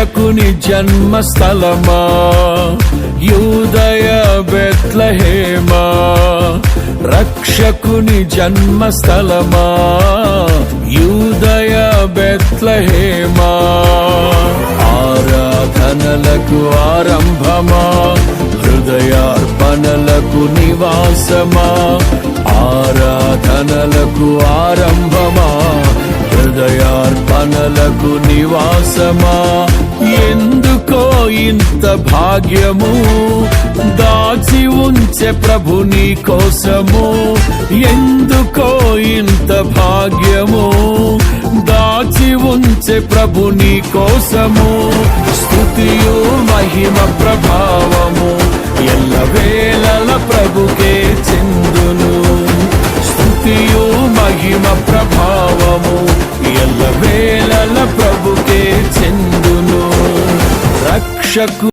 రక్షకుని జన్మస్థలమా యూదయ బెత్లెహేమా, రక్షకుని జన్మస్థలమా యూదయ బెత్లెహేమా. ఆరాధనలకు ఆరంభమా, హృదయార్పణలకు నివాసమా, ఆరాధనలకు ఆరంభమా, హృదయార్పణలకు నివాసమా. ఎందుకో ఇంత భాగ్యము దాచి ఉంచే ప్రభు నీ కోసము, ఎందుకో ఇంత భాగ్యము దాచి ఉంచే ప్రభు నీ కోసము. స్తుతియు మహిమ ప్రభావము ఎల్లవేళల ప్రభుకే చెందును, స్తుతియు మహిమ ప్రభావము ఎల్లవేళల ప్రభుకే చెందును. రక్షకు